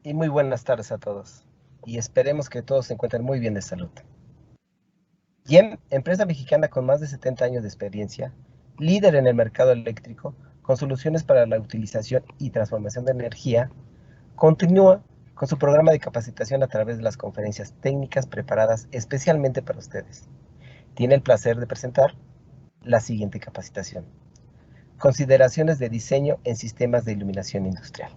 Y muy buenas tardes a todos. Y esperemos que todos se encuentren muy bien de salud. YEM, empresa mexicana con más de 70 años de experiencia, líder en el mercado eléctrico, con soluciones para la utilización y transformación de energía, continúa con su programa de capacitación a través de las conferencias técnicas preparadas especialmente para ustedes. Tiene el placer de presentar la siguiente capacitación. Consideraciones de diseño en sistemas de iluminación industrial,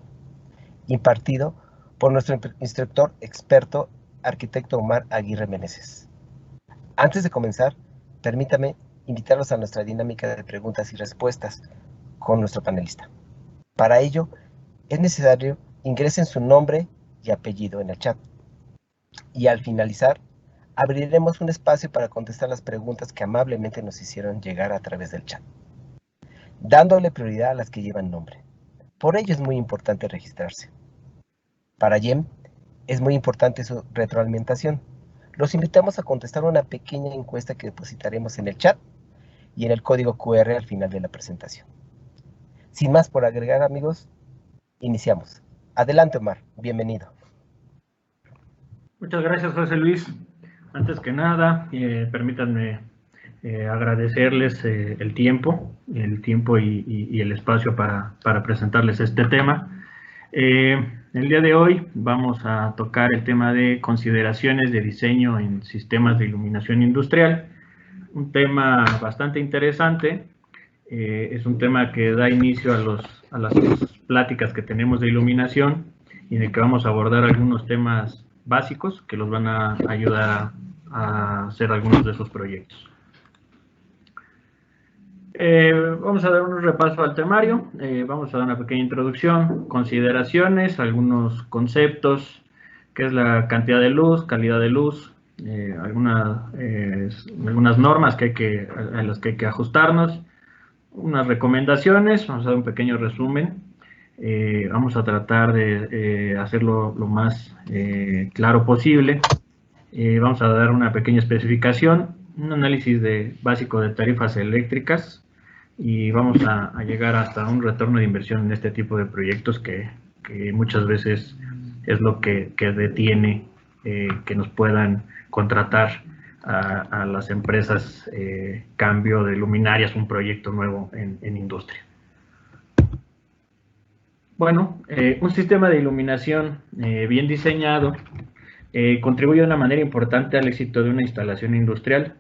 impartido por nuestro instructor experto, arquitecto Omar Aguirre Meneses. Antes de comenzar, permítame invitarlos a nuestra dinámica de preguntas y respuestas con nuestro panelista. Para ello, es necesario ingresen su nombre y apellido en el chat. Y al finalizar, abriremos un espacio para contestar las preguntas que amablemente nos hicieron llegar a través del chat, dándole prioridad a las que llevan nombre. Por ello es muy importante registrarse. Para YEM, es muy importante su retroalimentación. Los invitamos a contestar una pequeña encuesta que depositaremos en el chat y en el código QR al final de la presentación. Sin más por agregar, amigos, iniciamos. Adelante, Omar. Bienvenido. Muchas gracias, José Luis. Antes que nada, permítanme agradecerles el tiempo y el espacio para presentarles este tema. El día de hoy vamos a tocar el tema de consideraciones de diseño en sistemas de iluminación industrial, un tema bastante interesante. Es un tema que da inicio a las pláticas que tenemos de iluminación y en el que vamos a abordar algunos temas básicos que los van a ayudar a hacer algunos de esos proyectos. Vamos a dar un repaso al temario, vamos a dar una pequeña introducción, consideraciones, algunos conceptos, qué es la cantidad de luz, calidad de luz, algunas normas a las que hay que ajustarnos, unas recomendaciones, vamos a dar un pequeño resumen, vamos a tratar de hacerlo lo más claro posible, vamos a dar una pequeña especificación, un análisis básico de tarifas eléctricas y vamos a llegar hasta un retorno de inversión en este tipo de proyectos que muchas veces es lo que detiene que nos puedan contratar a las empresas cambio de luminarias, un proyecto nuevo en industria. Bueno, un sistema de iluminación bien diseñado contribuye de una manera importante al éxito de una instalación industrial.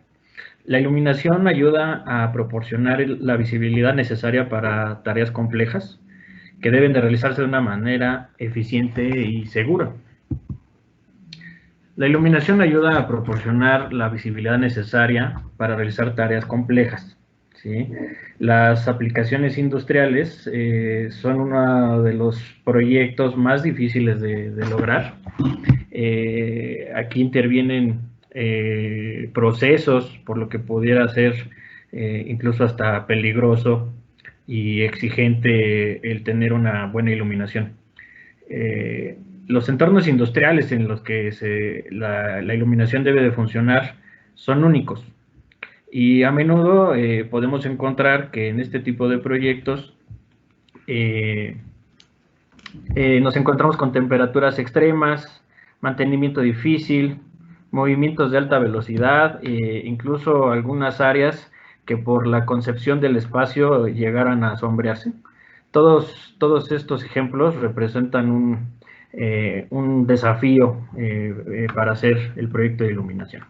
La iluminación ayuda a proporcionar la visibilidad necesaria para tareas complejas que deben de realizarse de una manera eficiente y segura. La iluminación ayuda a proporcionar la visibilidad necesaria para realizar tareas complejas, ¿sí? Las aplicaciones industriales son uno de los proyectos más difíciles de lograr. Aquí intervienen procesos, por lo que pudiera ser incluso hasta peligroso y exigente el tener una buena iluminación. Los entornos industriales en los que la iluminación debe de funcionar son únicos y a menudo podemos encontrar que en este tipo de proyectos nos encontramos con temperaturas extremas, mantenimiento difícil, movimientos de alta velocidad, incluso algunas áreas que por la concepción del espacio llegaran a sombrearse. Todos estos ejemplos representan un desafío para hacer el proyecto de iluminación.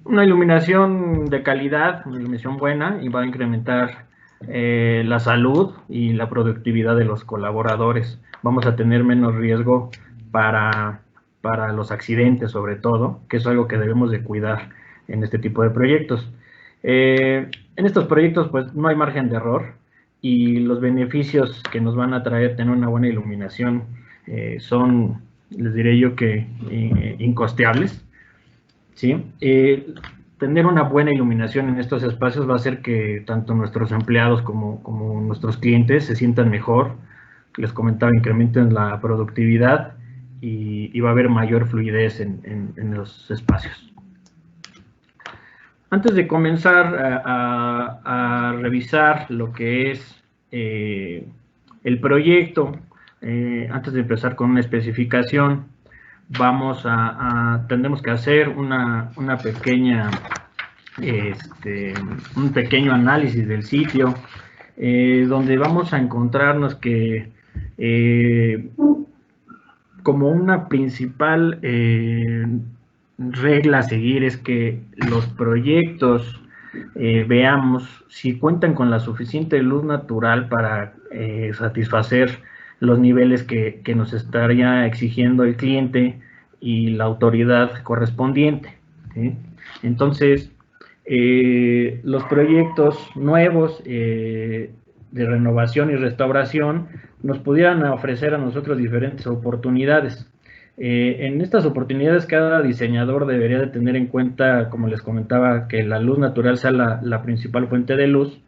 Una iluminación de calidad, una iluminación buena, y va a incrementar la salud y la productividad de los colaboradores. Vamos a tener menos riesgo para los accidentes, sobre todo, que es algo que debemos de cuidar en este tipo de proyectos. En estos proyectos, pues, no hay margen de error y los beneficios que nos van a traer tener una buena iluminación son, les diré yo que, incosteables, ¿sí? Tener una buena iluminación en estos espacios va a hacer que tanto nuestros empleados como nuestros clientes se sientan mejor. Les comentaba, incrementen la productividad y va a haber mayor fluidez en los espacios. Antes de comenzar a revisar lo que es el proyecto, antes de empezar con una especificación, tendremos que hacer una pequeña, un pequeño análisis del sitio, donde vamos a encontrarnos que como una principal regla a seguir es que los proyectos veamos si cuentan con la suficiente luz natural para satisfacer los niveles que nos estaría exigiendo el cliente y la autoridad correspondiente, ¿sí? Entonces, los proyectos nuevos de renovación y restauración nos pudieran ofrecer a nosotros diferentes oportunidades. En estas oportunidades cada diseñador debería de tener en cuenta, como les comentaba, que la luz natural sea la principal fuente de luz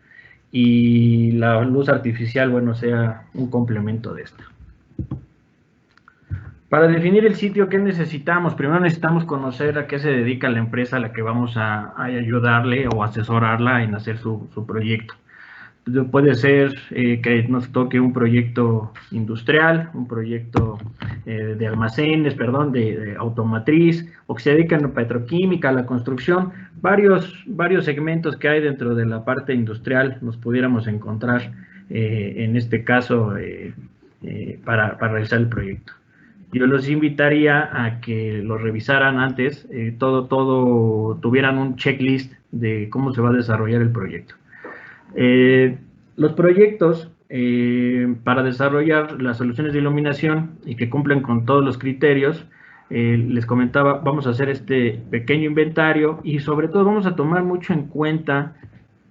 y la luz artificial, bueno, sea un complemento de esta. Para definir el sitio, ¿qué necesitamos? Primero necesitamos conocer a qué se dedica la empresa a la que vamos a ayudarle o asesorarla en hacer su proyecto. Puede ser que nos toque un proyecto industrial, un proyecto de almacenes, perdón, de automatriz, o que se dedican a petroquímica, a la construcción, varios segmentos que hay dentro de la parte industrial nos pudiéramos encontrar en este caso para realizar el proyecto. Yo los invitaría a que lo revisaran antes, tuvieran un checklist de cómo se va a desarrollar el proyecto. Los proyectos para desarrollar las soluciones de iluminación y que cumplen con todos los criterios, les comentaba, vamos a hacer este pequeño inventario y sobre todo vamos a tomar mucho en cuenta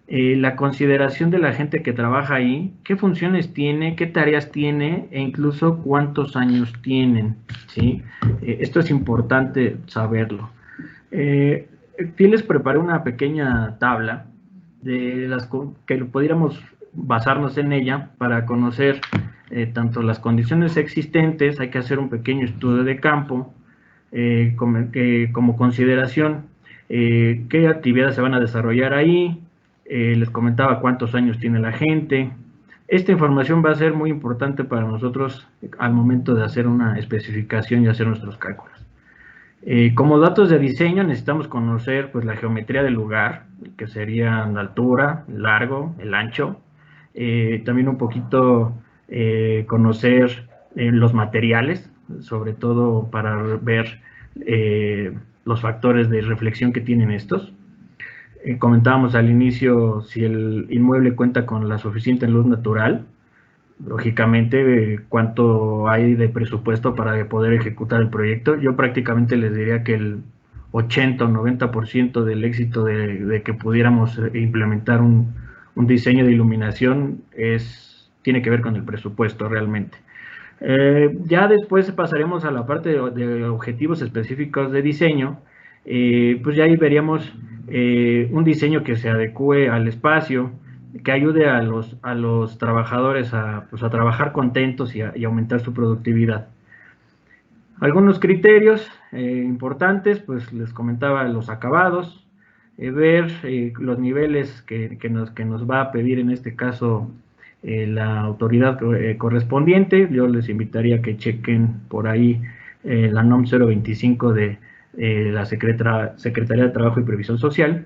la consideración de la gente que trabaja ahí, qué funciones tiene, qué tareas tiene e incluso cuántos años tienen, ¿sí? Esto es importante saberlo. Aquí les preparé una pequeña tabla de las que pudiéramos basarnos en ella para conocer tanto las condiciones existentes, hay que hacer un pequeño estudio de campo, como consideración, qué actividades se van a desarrollar ahí, les comentaba cuántos años tiene la gente. Esta información va a ser muy importante para nosotros al momento de hacer una especificación y hacer nuestros cálculos. Como datos de diseño necesitamos conocer pues, la geometría del lugar, que sería la altura, el largo, el ancho. También un poquito conocer los materiales, sobre todo para ver los factores de reflexión que tienen estos. Comentábamos al inicio si el inmueble cuenta con la suficiente luz natural, lógicamente cuánto hay de presupuesto para poder ejecutar el proyecto. Yo prácticamente les diría que el 80 o 90% del éxito de que pudiéramos implementar un diseño de iluminación tiene que ver con el presupuesto realmente. Ya después pasaremos a la parte de objetivos específicos de diseño. Pues ya ahí veríamos un diseño que se adecue al espacio, que ayude a los trabajadores a trabajar contentos y aumentar su productividad. Algunos criterios importantes, pues les comentaba los acabados, ver los niveles que nos va a pedir en este caso la autoridad correspondiente. Yo les invitaría a que chequen por ahí la NOM 025 de la Secretaría de Trabajo y Previsión Social.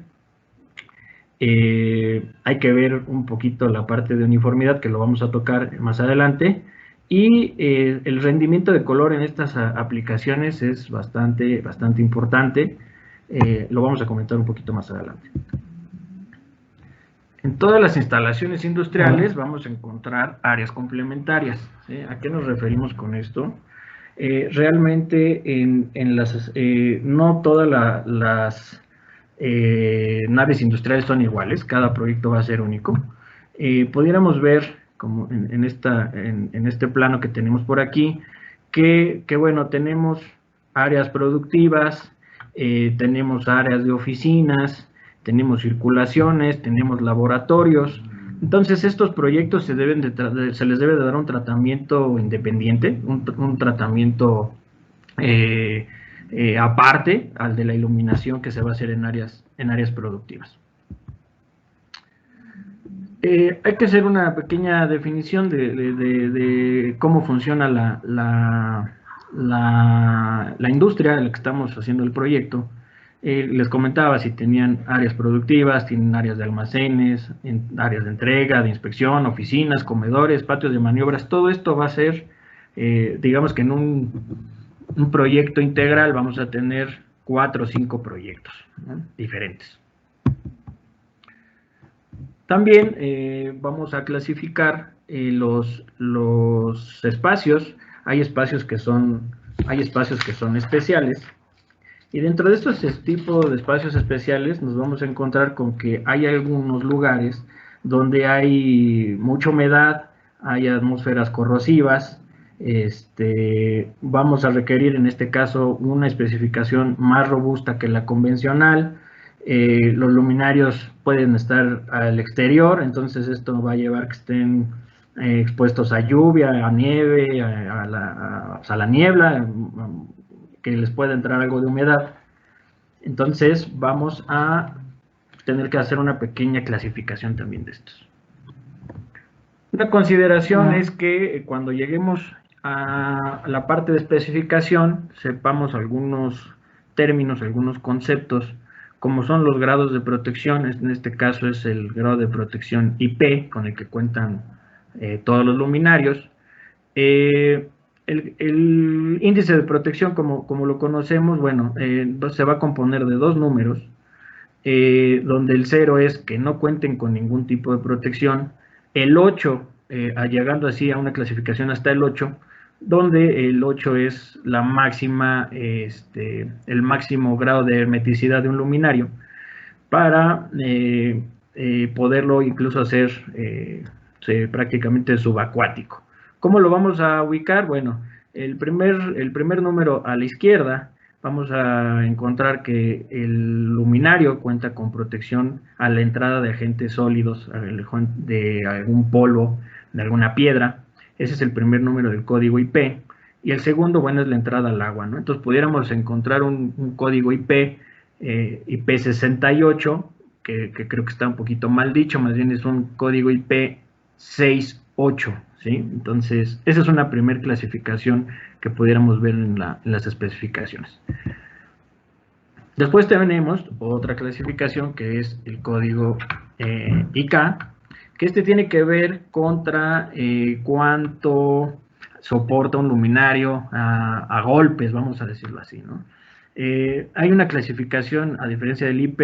Hay que ver un poquito la parte de uniformidad, que lo vamos a tocar más adelante, y el rendimiento de color en estas aplicaciones es bastante importante. Lo vamos a comentar un poquito más adelante. En todas las instalaciones industriales vamos a encontrar áreas complementarias, ¿sí? ¿A qué nos referimos con esto? Realmente no todas las naves industriales son iguales, cada proyecto va a ser único. Pudiéramos ver, como en este plano que tenemos por aquí, que bueno, tenemos áreas productivas, tenemos áreas de oficinas, tenemos circulaciones, tenemos laboratorios. Entonces estos proyectos se les debe de dar un tratamiento independiente, un tratamiento aparte al de la iluminación que se va a hacer en áreas productivas. Hay que hacer una pequeña definición de cómo funciona la industria en la que estamos haciendo el proyecto. Les comentaba si tenían áreas productivas, tienen áreas de almacenes, áreas de entrega, de inspección, oficinas, comedores, patios de maniobras. Todo esto va a ser, digamos que en un proyecto integral vamos a tener 4 o 5 proyectos, ¿no?, diferentes. También vamos a clasificar los espacios. Hay espacios que son especiales. Y dentro de estos tipos de espacios especiales nos vamos a encontrar con que hay algunos lugares donde hay mucha humedad, hay atmósferas corrosivas. Vamos a requerir en este caso una especificación más robusta que la convencional. Los luminarios pueden estar al exterior, entonces esto va a llevar que estén expuestos a lluvia, a nieve, a la niebla, que les pueda entrar algo de humedad. Entonces vamos a tener que hacer una pequeña clasificación también de estos. Una consideración es que cuando lleguemos a la parte de especificación sepamos algunos términos, algunos conceptos, como son los grados de protección. En este caso es el grado de protección IP con el que cuentan todos los luminarios. El índice de protección, como lo conocemos, bueno, se va a componer de 2 números, donde el 0 es que no cuenten con ningún tipo de protección, el 8, llegando así a una clasificación hasta el 8, donde el 8 es la máxima, el máximo grado de hermeticidad de un luminario, para poderlo incluso hacer prácticamente subacuático. ¿Cómo lo vamos a ubicar? Bueno, el primer número a la izquierda vamos a encontrar que el luminario cuenta con protección a la entrada de agentes sólidos, de algún polvo, de alguna piedra. Ese es el primer número del código IP. Y el segundo, bueno, es la entrada al agua, ¿no? Entonces pudiéramos encontrar un código IP, IP68, que creo que está un poquito mal dicho, más bien es un código IP 68, ¿sí? Entonces, esa es una primera clasificación que pudiéramos ver en las especificaciones. Después tenemos otra clasificación que es el código IK, que tiene que ver contra cuánto soporta un luminario a golpes, vamos a decirlo así, ¿no? Hay una clasificación, a diferencia del IP,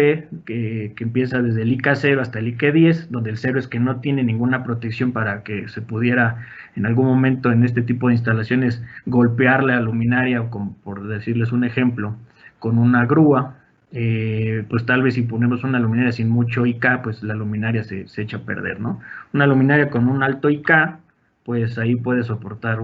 que empieza desde el IK0 hasta el IK10, donde el 0 es que no tiene ninguna protección para que se pudiera en algún momento en este tipo de instalaciones golpearle a la luminaria, o por decirles un ejemplo, con una grúa. Pues tal vez si ponemos una luminaria sin mucho IK, pues la luminaria se echa a perder, ¿no? Una luminaria con un alto IK, pues ahí puede soportar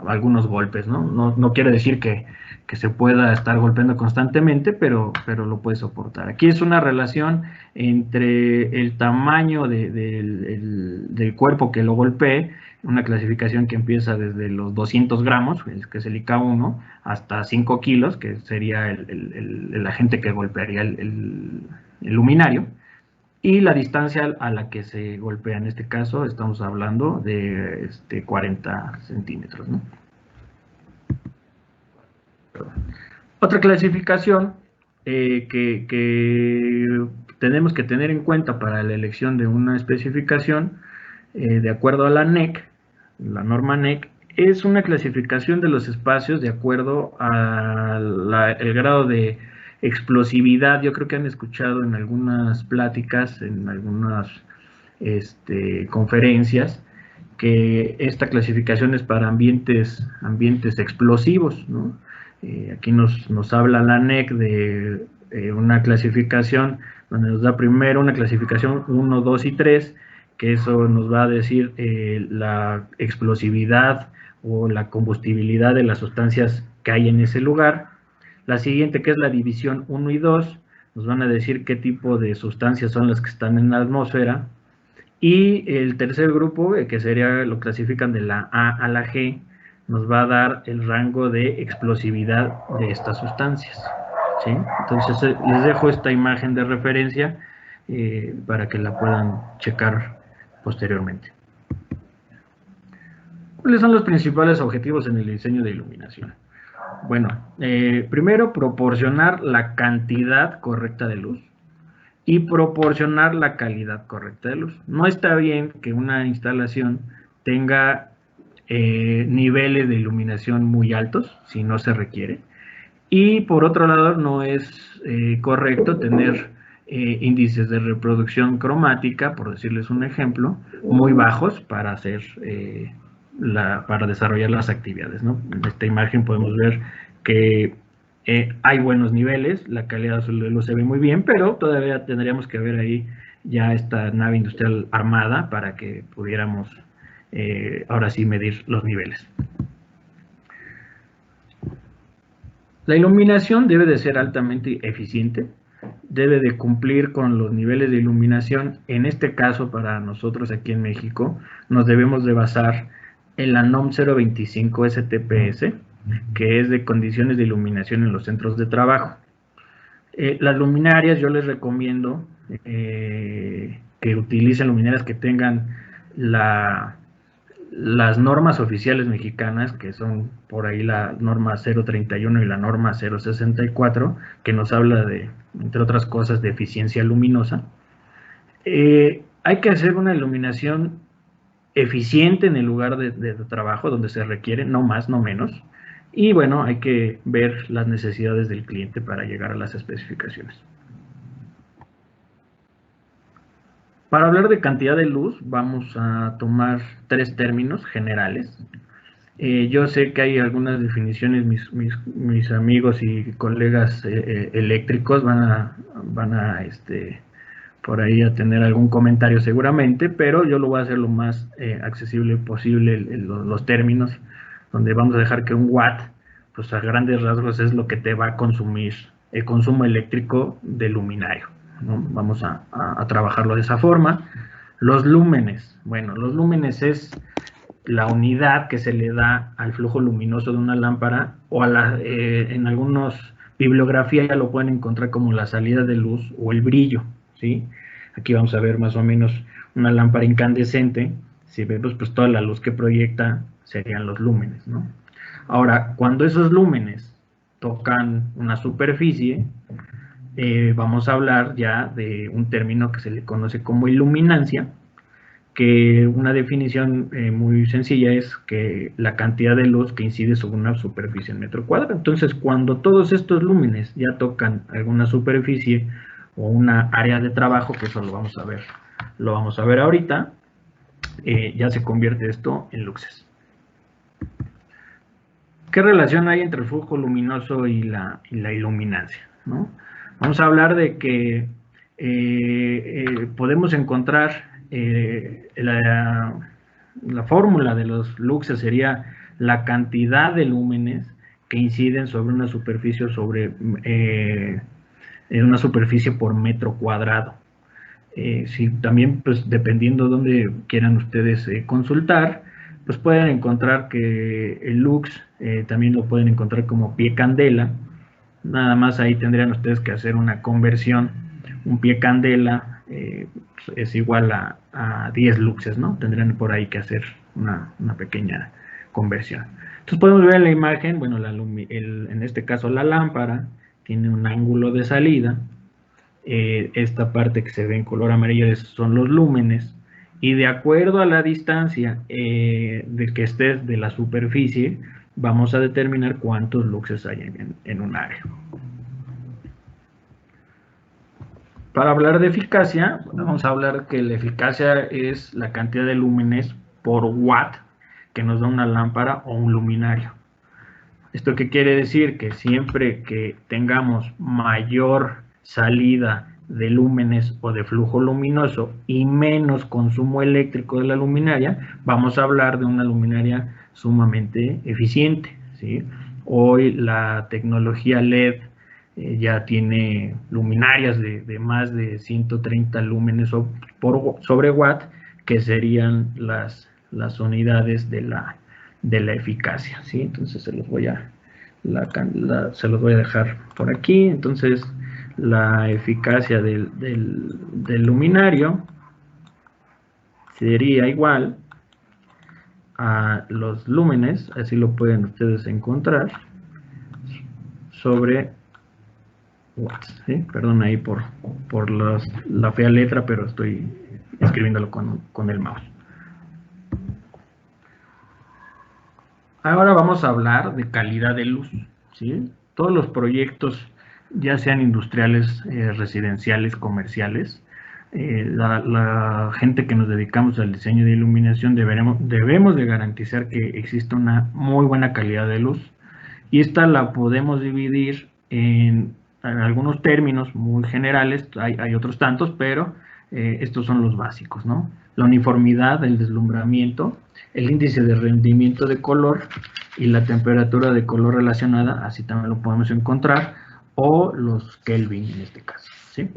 algunos golpes, ¿no? No quiere decir que se pueda estar golpeando constantemente, pero lo puede soportar. Aquí es una relación entre el tamaño del cuerpo que lo golpee, una clasificación que empieza desde los 200 gramos, que es el IK1, hasta 5 kilos, que sería el agente que golpearía el luminario, y la distancia a la que se golpea. En este caso estamos hablando de 40 centímetros, ¿no? Otra clasificación que tenemos que tener en cuenta para la elección de una especificación, de acuerdo a la NEC, la norma NEC, es una clasificación de los espacios de acuerdo al grado de explosividad. Yo creo que han escuchado en algunas pláticas, en algunas conferencias, que esta clasificación es para ambientes explosivos, ¿no? Aquí nos habla la NEC de una clasificación donde nos da primero una clasificación 1, 2 y 3, que eso nos va a decir la explosividad o la combustibilidad de las sustancias que hay en ese lugar. La siguiente, que es la división 1 y 2, nos van a decir qué tipo de sustancias son las que están en la atmósfera. Y el tercer grupo, que sería, lo clasifican de la A a la G, nos va a dar el rango de explosividad de estas sustancias, ¿sí? Entonces les dejo esta imagen de referencia para que la puedan checar posteriormente. ¿Cuáles son los principales objetivos en el diseño de iluminación? Bueno, primero, proporcionar la cantidad correcta de luz y proporcionar la calidad correcta de luz. No está bien que una instalación tenga niveles de iluminación muy altos, si no se requiere. Y por otro lado, no es correcto tener índices de reproducción cromática, por decirles un ejemplo, muy bajos para hacer para desarrollar las actividades, ¿no? En esta imagen podemos ver que hay buenos niveles, la calidad azul de luz se ve muy bien, pero todavía tendríamos que ver ahí ya esta nave industrial armada para que pudiéramos ahora sí medir los niveles. La iluminación debe de ser altamente eficiente, debe de cumplir con los niveles de iluminación. En este caso, para nosotros aquí en México, nos debemos de basar en la NOM 025 STPS, que es de condiciones de iluminación en los centros de trabajo. Las luminarias yo les recomiendo que utilicen luminarias que tengan las normas oficiales mexicanas, que son por ahí la norma 031 y la norma 064, que nos habla de, entre otras cosas, de eficiencia luminosa. Hay que hacer una iluminación eficiente en el lugar de trabajo donde se requiere, no más, no menos. Y bueno, hay que ver las necesidades del cliente para llegar a las especificaciones. Para hablar de cantidad de luz, vamos a tomar 3 términos generales. Yo sé que hay algunas definiciones, mis amigos y colegas eléctricos van a por ahí a tener algún comentario seguramente, pero yo lo voy a hacer lo más accesible posible los términos, donde vamos a dejar que un watt, pues a grandes rasgos es lo que te va a consumir el consumo eléctrico del luminario, ¿no? Vamos a trabajarlo de esa forma. Los lúmenes, bueno, los lúmenes es la unidad que se le da al flujo luminoso de una lámpara, o en algunas bibliografías ya lo pueden encontrar como la salida de luz o el brillo, ¿sí? Aquí vamos a ver más o menos una lámpara incandescente. Si vemos, pues toda la luz que proyecta serían los lúmenes, ¿no? Ahora, cuando esos lúmenes tocan una superficie, vamos a hablar ya de un término que se le conoce como iluminancia, que una definición muy sencilla es que la cantidad de luz que incide sobre una superficie en metro cuadrado. Entonces, cuando todos estos lúmenes ya tocan alguna superficie o una área de trabajo, que eso lo vamos a ver ahorita, ya se convierte esto en luxes. ¿Qué relación hay entre el flujo luminoso y la iluminancia, ¿no? Vamos a hablar de que podemos encontrar la fórmula de los luxes sería la cantidad de lúmenes que inciden sobre una superficie una superficie por metro cuadrado. Si también, pues dependiendo de dónde quieran ustedes consultar, pues pueden encontrar que el lux también lo pueden encontrar como pie candela. Nada más ahí tendrían ustedes que hacer una conversión. Un pie candela es igual a 10 luxes, ¿no? Tendrían por ahí que hacer una pequeña conversión. Entonces podemos ver en la imagen, bueno, en este caso la lámpara tiene un ángulo de salida. Esta parte que se ve en color amarillo son los lúmenes, y de acuerdo a la distancia de que estés de la superficie, vamos a determinar cuántos luxes hay en un área. Para hablar de eficacia, vamos a hablar que la eficacia es la cantidad de lúmenes por watt que nos da una lámpara o un luminario. ¿Esto qué quiere decir? Que siempre que tengamos mayor salida de lúmenes o de flujo luminoso y menos consumo eléctrico de la luminaria, vamos a hablar de una luminaria sumamente eficiente, ¿sí? Hoy la tecnología LED ya tiene luminarias de más de 130 lúmenes sobre watt, que serían las unidades de la eficacia, ¿sí? Entonces se los voy a dejar por aquí. Entonces la eficacia del luminario sería igual a los lúmenes, así lo pueden ustedes encontrar, sobre watts, ¿sí? Perdón ahí por la fea letra, pero estoy escribiéndolo con el mouse. Ahora vamos a hablar de calidad de luz, ¿sí? Todos los proyectos, ya sean industriales, residenciales, comerciales, la gente que nos dedicamos al diseño de iluminación debemos de garantizar que exista una muy buena calidad de luz, y esta la podemos dividir en algunos términos muy generales, hay otros tantos, pero estos son los básicos, ¿no? La uniformidad, el deslumbramiento, el índice de rendimiento de color y la temperatura de color relacionada, así también lo podemos encontrar, o los Kelvin en este caso, ¿sí?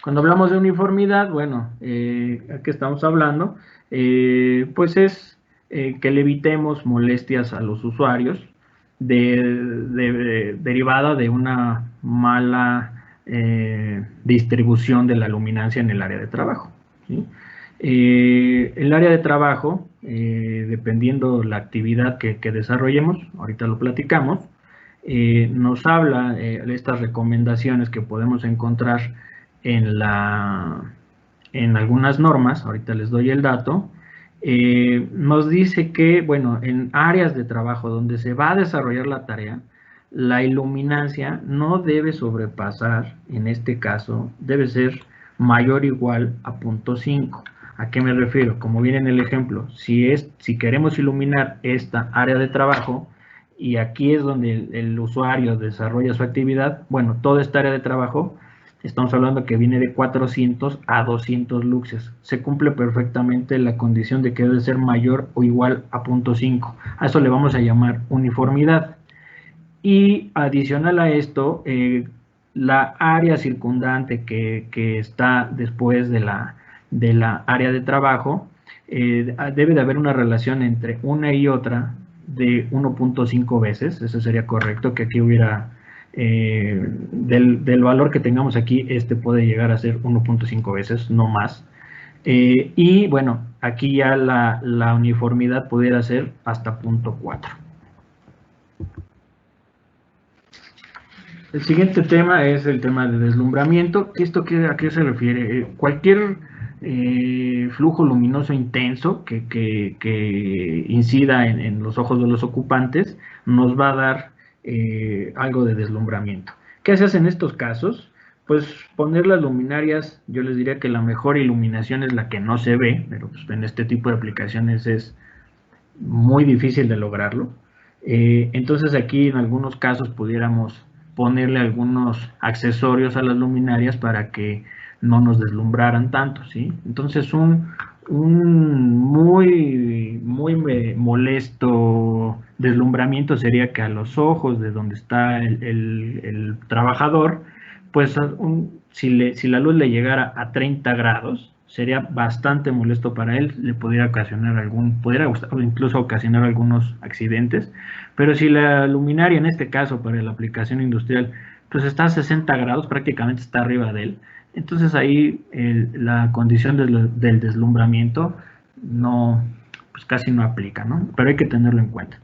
Cuando hablamos de uniformidad, bueno, ¿a qué estamos hablando? Pues es que le evitemos molestias a los usuarios derivada de una mala distribución de la luminancia en el área de trabajo, ¿sí? El área de trabajo, dependiendo la actividad que desarrollemos, ahorita lo platicamos, nos habla de estas recomendaciones que podemos encontrar en algunas normas, ahorita les doy el dato. Nos dice que, bueno, en áreas de trabajo donde se va a desarrollar la tarea, la iluminancia no debe sobrepasar, en este caso, debe ser mayor o igual a 0.5. ¿A qué me refiero? Como viene en el ejemplo, si queremos iluminar esta área de trabajo, y aquí es donde el usuario desarrolla su actividad, bueno, toda esta área de trabajo, estamos hablando que viene de 400 a 200 luxes. Se cumple perfectamente la condición de que debe ser mayor o igual a 0.5. A eso le vamos a llamar uniformidad. Y adicional a esto, la área circundante que está después de la área de trabajo, debe de haber una relación entre una y otra de 1.5 veces. Eso sería correcto, que aquí hubiera... del valor que tengamos aquí, puede llegar a ser 1.5 veces, no más. Y bueno, aquí ya la uniformidad pudiera ser hasta 0.4. El siguiente tema es el tema de deslumbramiento. ¿Esto a qué se refiere? Cualquier flujo luminoso intenso que incida en los ojos de los ocupantes nos va a dar algo de deslumbramiento. ¿Qué se hace en estos casos? Pues poner las luminarias. Yo les diría que la mejor iluminación es la que no se ve, pero pues en este tipo de aplicaciones es muy difícil de lograrlo. Entonces aquí en algunos casos pudiéramos ponerle algunos accesorios a las luminarias para que no nos deslumbraran tanto, ¿sí? Entonces un muy molesto deslumbramiento sería que a los ojos de donde está el trabajador, pues si la luz le llegara a 30 grados, sería bastante molesto para él, le pudiera incluso ocasionar algunos accidentes. Pero si la luminaria, en este caso para la aplicación industrial, pues está a 60 grados, prácticamente está arriba de él, entonces ahí la condición del deslumbramiento pues casi no aplica, ¿no? Pero hay que tenerlo en cuenta.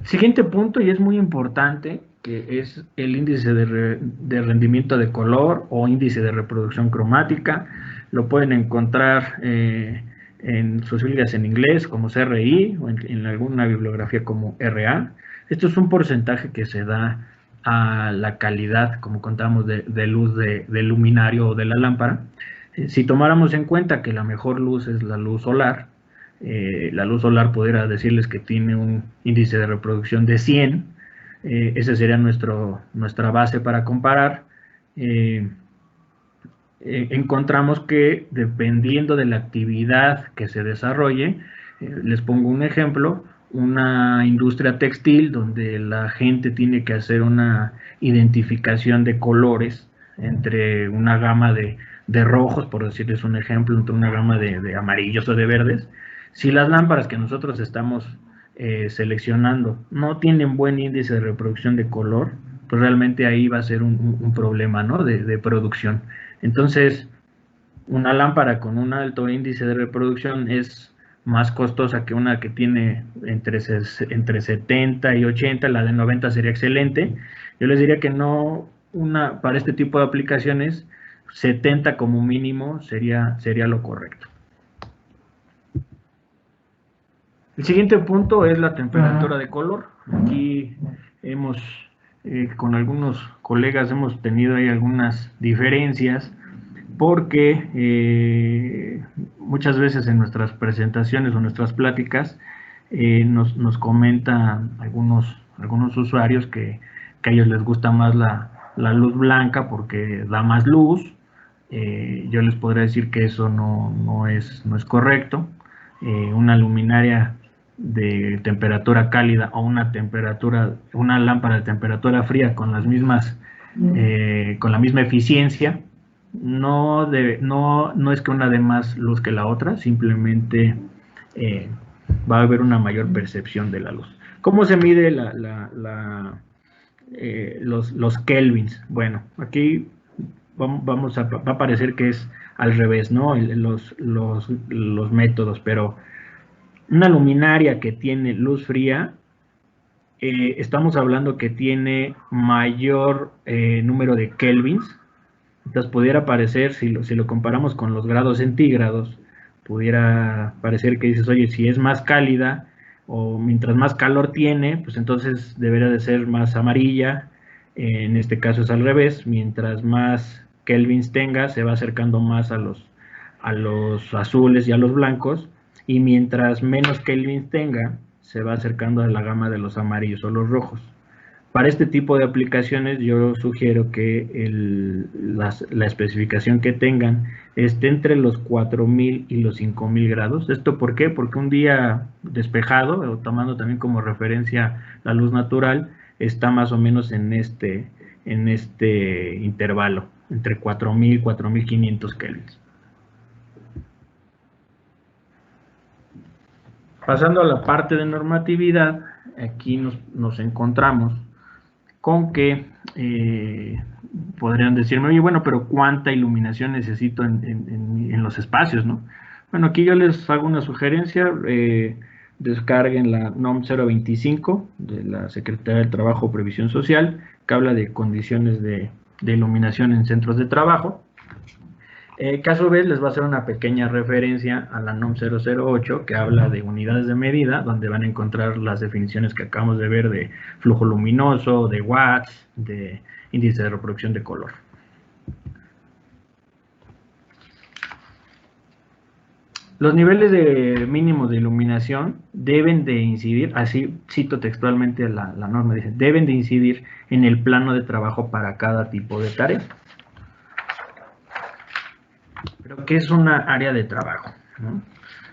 Siguiente punto, y es muy importante, que es el índice de rendimiento de color o índice de reproducción cromática. Lo pueden encontrar en sus siglas en inglés como CRI o en alguna bibliografía como RA. Esto es un porcentaje que se da a la calidad, como contamos, de luz del luminario o de la lámpara. Si tomáramos en cuenta que la mejor luz es la luz solar pudiera decirles que tiene un índice de reproducción de 100, esa sería nuestra base para comparar. Encontramos que dependiendo de la actividad que se desarrolle, les pongo un ejemplo, una industria textil donde la gente tiene que hacer una identificación de colores entre una gama de rojos, por decirles un ejemplo, entre una gama de amarillos o de verdes. Si las lámparas que nosotros estamos seleccionando no tienen buen índice de reproducción de color, pues realmente ahí va a ser un problema, ¿no? de producción. Entonces, una lámpara con un alto índice de reproducción es más costosa que una que tiene entre 70 y 80, la de 90 sería excelente. Yo les diría que no, para este tipo de aplicaciones, 70 como mínimo sería lo correcto. El siguiente punto es la temperatura de color. Aquí con algunos colegas hemos tenido ahí algunas diferencias porque muchas veces en nuestras presentaciones o nuestras pláticas nos comentan algunos usuarios que a ellos les gusta más la luz blanca porque da más luz. Yo les podría decir que eso no es correcto. Una luminaria de temperatura cálida o una lámpara de temperatura fría con las mismas con la misma eficiencia, no es que una dé más luz que la otra, simplemente va a haber una mayor percepción de la luz. ¿Cómo se mide los kelvins? Bueno, aquí va a parecer que es al revés, ¿no? Los métodos, pero una luminaria que tiene luz fría, estamos hablando que tiene mayor número de kelvins. Entonces pudiera parecer, si lo comparamos con los grados centígrados, pudiera parecer que dices, oye, si es más cálida o mientras más calor tiene, pues entonces debería de ser más amarilla. En este caso es al revés, mientras más kelvins tenga, se va acercando más a los azules y a los blancos, y mientras menos kelvins tenga, se va acercando a la gama de los amarillos o los rojos. Para este tipo de aplicaciones yo sugiero que la especificación que tengan esté entre los 4000 y los 5000 grados. ¿Esto por qué? Porque un día despejado, tomando también como referencia la luz natural, está más o menos en este intervalo, entre 4000 y 4500 kelvins. Pasando a la parte de normatividad, aquí nos encontramos con que podrían decirme, oye, bueno, pero ¿cuánta iluminación necesito en los espacios, no? Bueno, aquí yo les hago una sugerencia, descarguen la NOM 025 de la Secretaría del Trabajo y Previsión Social, que habla de condiciones de iluminación en centros de trabajo. Que a su vez les va a hacer una pequeña referencia a la NOM 008, que habla de unidades de medida, donde van a encontrar las definiciones que acabamos de ver de flujo luminoso, de watts, de índice de reproducción de color. Los niveles mínimos de iluminación deben de incidir, así cito textualmente la norma, dice, deben de incidir en el plano de trabajo para cada tipo de tarea. Pero ¿qué es una área de trabajo? ¿No?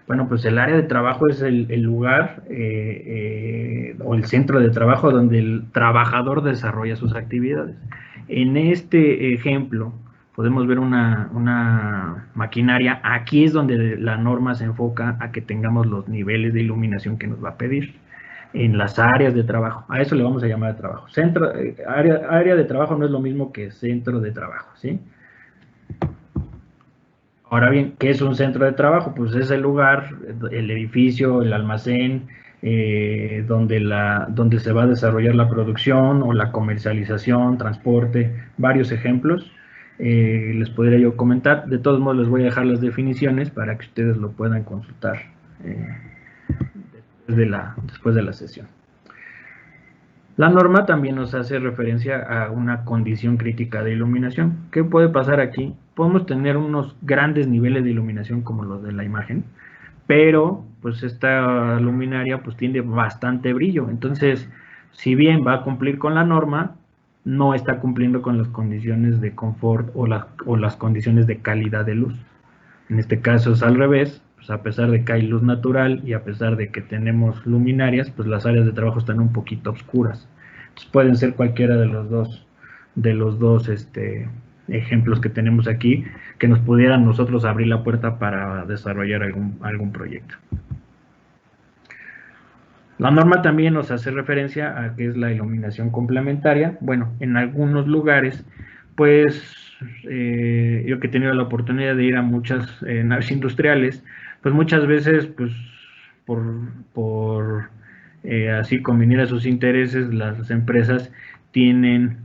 Bueno, pues el área de trabajo es el lugar o el centro de trabajo donde el trabajador desarrolla sus actividades. En este ejemplo podemos ver una maquinaria. Aquí es donde la norma se enfoca a que tengamos los niveles de iluminación que nos va a pedir en las áreas de trabajo. A eso le vamos a llamar de trabajo. Área de trabajo no es lo mismo que centro de trabajo, ¿sí? Ahora bien, ¿qué es un centro de trabajo? Pues es el lugar, el edificio, el almacén, donde se va a desarrollar la producción o la comercialización, transporte, varios ejemplos. Les podría yo comentar. De todos modos, les voy a dejar las definiciones para que ustedes lo puedan consultar después de la sesión. La norma también nos hace referencia a una condición crítica de iluminación. ¿Qué puede pasar aquí? Podemos tener unos grandes niveles de iluminación como los de la imagen, pero pues esta luminaria pues tiene bastante brillo. Entonces, si bien va a cumplir con la norma, no está cumpliendo con las condiciones de confort o las condiciones de calidad de luz. En este caso es al revés. Pues a pesar de que hay luz natural y a pesar de que tenemos luminarias, pues las áreas de trabajo están un poquito oscuras. Entonces pueden ser cualquiera de los dos ejemplos que tenemos aquí, que nos pudieran nosotros abrir la puerta para desarrollar algún proyecto. La norma también nos hace referencia a qué es la iluminación complementaria. Bueno, en algunos lugares, pues yo que he tenido la oportunidad de ir a muchas naves industriales, pues muchas veces, pues por, por así convenir a sus intereses, las empresas tienen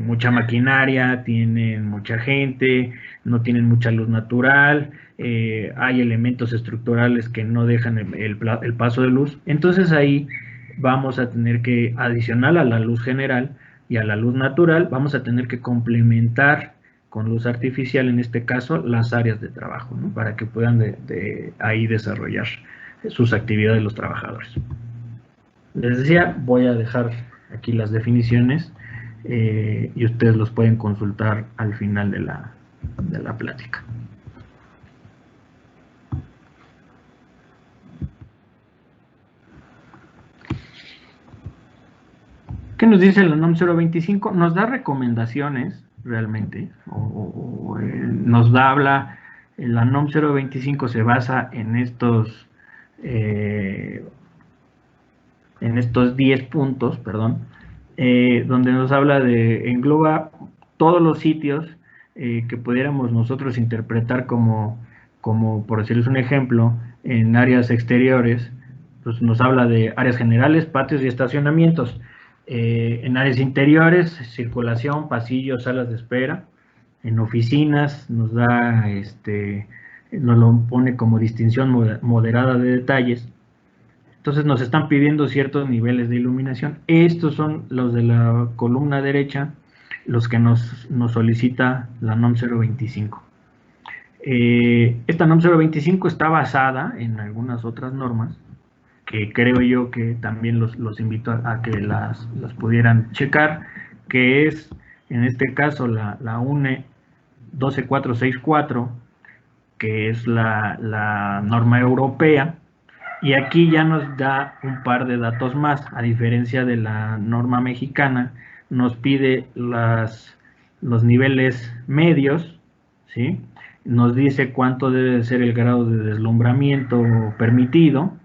mucha maquinaria, tienen mucha gente, no tienen mucha luz natural, hay elementos estructurales que no dejan el paso de luz. Entonces ahí vamos a tener que, adicional a la luz general y a la luz natural, vamos a tener que complementar con luz artificial, en este caso, las áreas de trabajo, ¿no? Para que puedan ahí desarrollar sus actividades los trabajadores. Les decía, voy a dejar aquí las definiciones y ustedes los pueden consultar al final de la plática. ¿Qué nos dice la NOM 025? Nos da recomendaciones, realmente, nos habla, la NOM 025 se basa en estos 10 puntos, perdón, donde nos habla engloba todos los sitios que pudiéramos nosotros interpretar como, por decirles un ejemplo, en áreas exteriores, pues nos habla de áreas generales, patios y estacionamientos. En áreas interiores, circulación, pasillos, salas de espera. En oficinas nos da, nos lo pone como distinción moderada de detalles. Entonces nos están pidiendo ciertos niveles de iluminación. Estos son los de la columna derecha, los que nos solicita la NOM 025. Esta NOM 025 está basada en algunas otras normas, que creo yo que también los invito a que las pudieran checar, que es, en este caso, la UNE 12464, que es la norma europea, y aquí ya nos da un par de datos más, a diferencia de la norma mexicana, nos pide los niveles medios, ¿sí? Nos dice cuánto debe ser el grado de deslumbramiento permitido,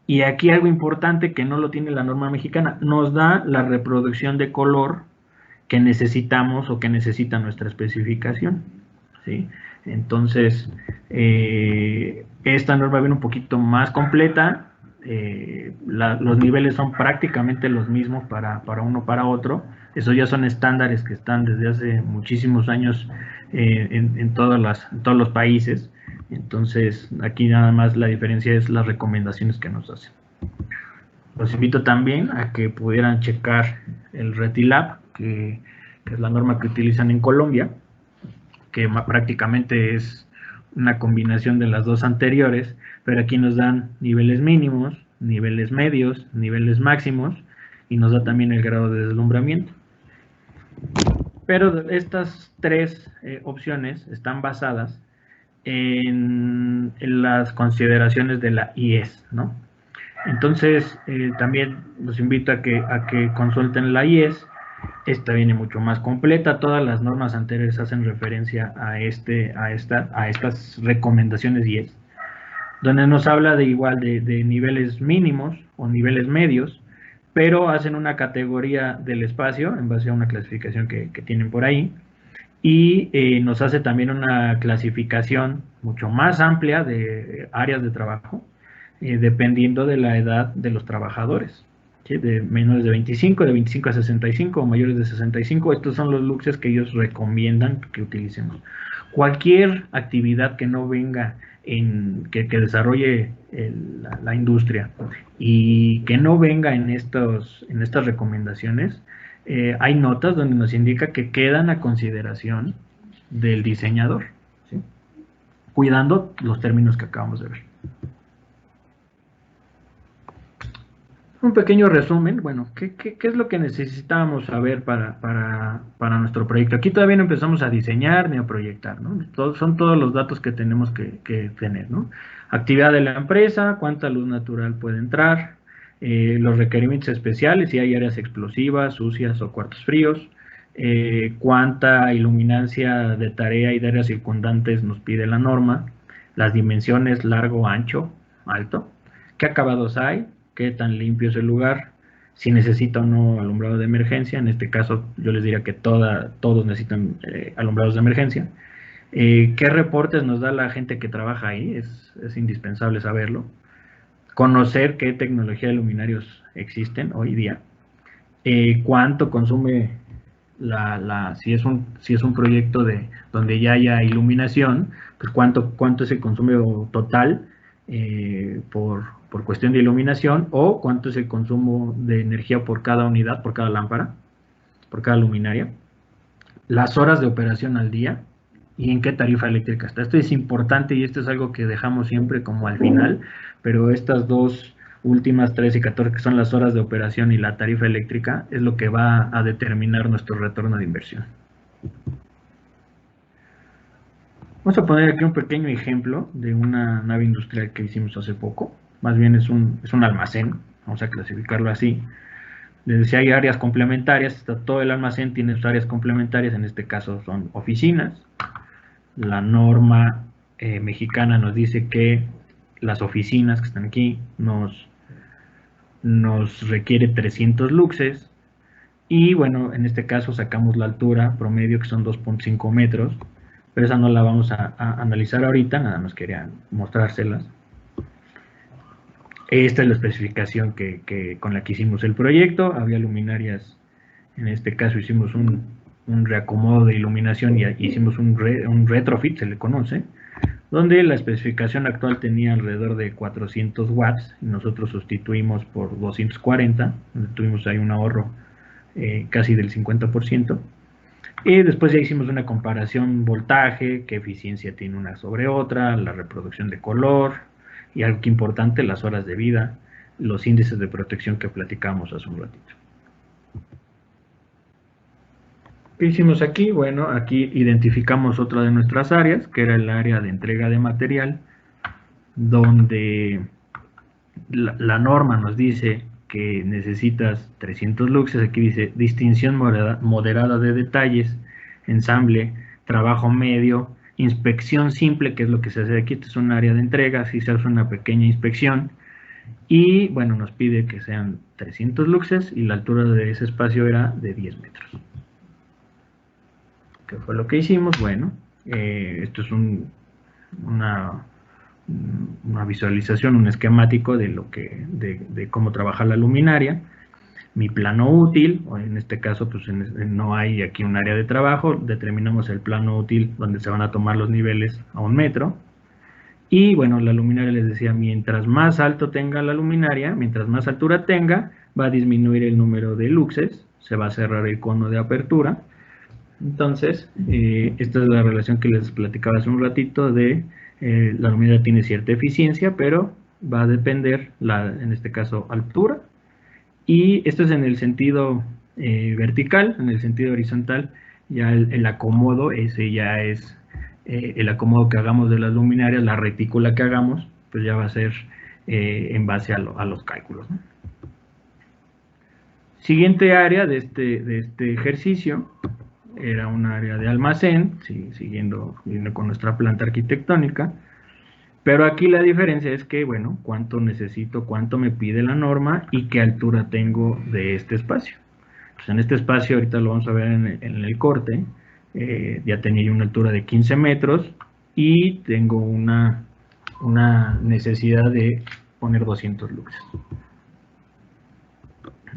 y aquí algo importante que no lo tiene la norma mexicana, nos da la reproducción de color que necesitamos o que necesita nuestra especificación, ¿sí? Entonces, esta norma viene un poquito más completa, los niveles son prácticamente los mismos para uno para otro, esos ya son estándares que están desde hace muchísimos años en todos los países. Entonces, aquí nada más la diferencia es las recomendaciones que nos hacen. Los invito también a que pudieran checar el RETILAB, que es la norma que utilizan en Colombia, que prácticamente es una combinación de las dos anteriores, pero aquí nos dan niveles mínimos, niveles medios, niveles máximos, y nos da también el grado de deslumbramiento. Pero estas tres opciones están basadas en las consideraciones de la IES, ¿no? Entonces, también los invito a que consulten la IES. Esta viene mucho más completa, todas las normas anteriores hacen referencia a estas recomendaciones IES, donde nos habla de niveles mínimos o niveles medios, pero hacen una categoría del espacio en base a una clasificación que tienen por ahí, y nos hace también una clasificación mucho más amplia de áreas de trabajo, dependiendo de la edad de los trabajadores, ¿sí? De menores de 25, de 25 a 65 o mayores de 65, estos son los luxes que ellos recomiendan que utilicemos. Cualquier actividad que no venga que desarrolle la industria y que no venga en estas recomendaciones, hay notas donde nos indica que quedan a consideración del diseñador, ¿sí? Cuidando los términos que acabamos de ver. Un pequeño resumen, bueno, ¿qué es lo que necesitábamos saber para nuestro proyecto? Aquí todavía no empezamos a diseñar ni a proyectar, ¿no? Son todos los datos que tenemos que tener, ¿no? Actividad de la empresa, cuánta luz natural puede entrar, los requerimientos especiales, si hay áreas explosivas, sucias o cuartos fríos, cuánta iluminancia de tarea y de áreas circundantes nos pide la norma, las dimensiones largo, ancho, alto, qué acabados hay, qué tan limpio es el lugar, si necesita o no alumbrado de emergencia. En este caso yo les diría que todos necesitan alumbrados de emergencia. ¿Qué reportes nos da la gente que trabaja ahí? Es indispensable saberlo. Conocer qué tecnología de luminarios existen hoy día. Cuánto consume si es un proyecto donde ya haya iluminación, pues cuánto es el consumo total por cuestión de iluminación, o cuánto es el consumo de energía por cada unidad, por cada lámpara, por cada luminaria, las horas de operación al día y en qué tarifa eléctrica está. Esto es importante y esto es algo que dejamos siempre como al final, pero estas dos últimas 13 y 14, que son las horas de operación y la tarifa eléctrica, es lo que va a determinar nuestro retorno de inversión. Vamos a poner aquí un pequeño ejemplo de una nave industrial que hicimos hace poco. Más bien es un almacén, vamos a clasificarlo así. Les decía, hay áreas complementarias, todo el almacén tiene sus áreas complementarias, en este caso son oficinas. La norma mexicana nos dice que las oficinas que están aquí nos requiere 300 luxes, y bueno, en este caso sacamos la altura promedio, que son 2.5 metros, pero esa no la vamos a analizar ahorita, nada más quería mostrárselas. Esta es la especificación con la que hicimos el proyecto. Había luminarias, en este caso hicimos un reacomodo de iluminación y hicimos un retrofit, se le conoce, donde la especificación actual tenía alrededor de 400 watts, y nosotros sustituimos por 240, donde tuvimos ahí un ahorro casi del 50%. Y después ya hicimos una comparación voltaje, qué eficiencia tiene una sobre otra, la reproducción de color, y algo que importante, las horas de vida, los índices de protección que platicamos hace un ratito. ¿Qué hicimos aquí? Bueno, aquí identificamos otra de nuestras áreas, que era el área de entrega de material, donde la norma nos dice que necesitas 300 luxes. Aquí dice distinción moderada de detalles, ensamble, trabajo medio, inspección simple, que es lo que se hace aquí. Este es un área de entrega, así se hace una pequeña inspección, y bueno, nos pide que sean 300 luxes y la altura de ese espacio era de 10 metros. ¿Qué fue lo que hicimos? Bueno, esto es una visualización, un esquemático de cómo trabaja la luminaria. Mi plano útil, o en este caso pues no hay aquí un área de trabajo, determinamos el plano útil donde se van a tomar los niveles a 1 metro. Y bueno, la luminaria, les decía, mientras más alto tenga la luminaria, mientras más altura tenga, va a disminuir el número de luxes, se va a cerrar el cono de apertura. Entonces, esta es la relación que les platicaba hace un ratito de la luminaria tiene cierta eficiencia, pero va a depender, en este caso, altura. Y esto es en el sentido vertical. En el sentido horizontal, ya el acomodo, ese ya es el acomodo que hagamos de las luminarias, la retícula que hagamos, pues ya va a ser en base a los cálculos, ¿no? Siguiente área de este ejercicio era un área de almacén, siguiendo con nuestra planta arquitectónica, pero aquí la diferencia es que, bueno, cuánto necesito, cuánto me pide la norma y qué altura tengo de este espacio. Pues en este espacio, ahorita lo vamos a ver en el corte, ya tenía una altura de 15 metros y tengo una necesidad de poner 200 luxes.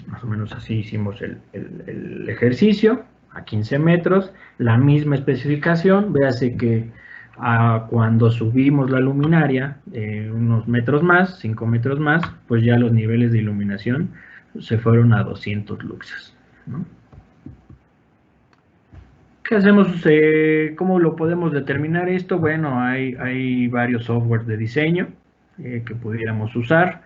Más o menos así hicimos el ejercicio, a 15 metros, la misma especificación. Véase que cuando subimos la luminaria unos metros más, 5 metros más, pues ya los niveles de iluminación se fueron a 200 luxes, ¿no? ¿Qué hacemos? ¿Cómo lo podemos determinar esto? Bueno, hay varios softwares de diseño que pudiéramos usar.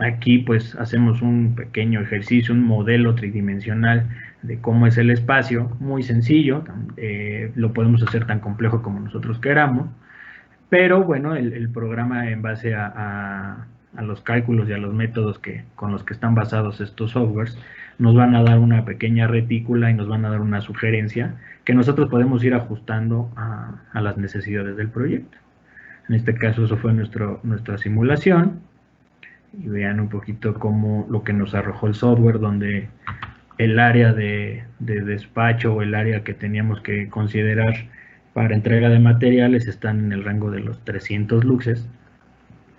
Aquí pues hacemos un pequeño ejercicio, un modelo tridimensional de cómo es el espacio, muy sencillo. Lo podemos hacer tan complejo como nosotros queramos, pero bueno, el programa, en base a los cálculos y a los métodos con los que están basados estos softwares, nos van a dar una pequeña retícula y nos van a dar una sugerencia que nosotros podemos ir ajustando a las necesidades del proyecto. En este caso, eso fue nuestra simulación. y vean un poquito cómo lo que nos arrojó el software, donde el área de despacho o el área que teníamos que considerar para entrega de materiales están en el rango de los 300 luxes,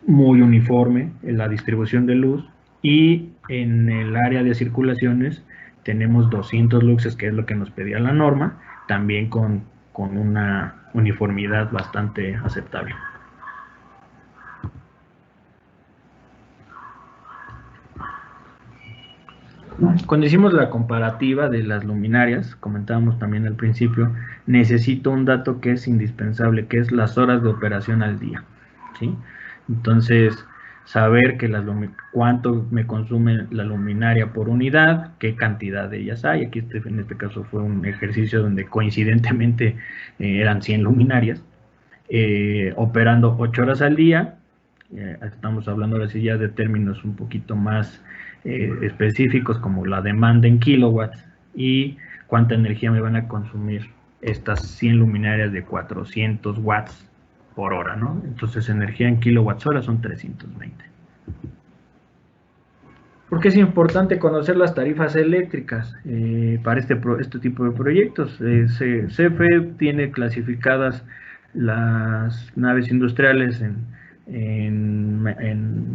muy uniforme en la distribución de luz, y en el área de circulaciones tenemos 200 luxes, que es lo que nos pedía la norma, también con una uniformidad bastante aceptable. Cuando hicimos la comparativa de las luminarias, comentábamos también al principio, necesito un dato que es indispensable, que es las horas de operación al día, ¿sí? Entonces, saber que cuánto me consume la luminaria por unidad, qué cantidad de ellas hay. Aquí en este caso fue un ejercicio donde coincidentemente eran 100 luminarias, operando 8 horas al día. Estamos hablando ahora sí ya de términos un poquito más específicos, como la demanda en kilowatts y cuánta energía me van a consumir estas 100 luminarias de 400 watts por hora, ¿no? Entonces, energía en kilowatts hora son 320. ¿Por qué es importante conocer las tarifas eléctricas para este tipo de proyectos? CFE tiene clasificadas las naves industriales en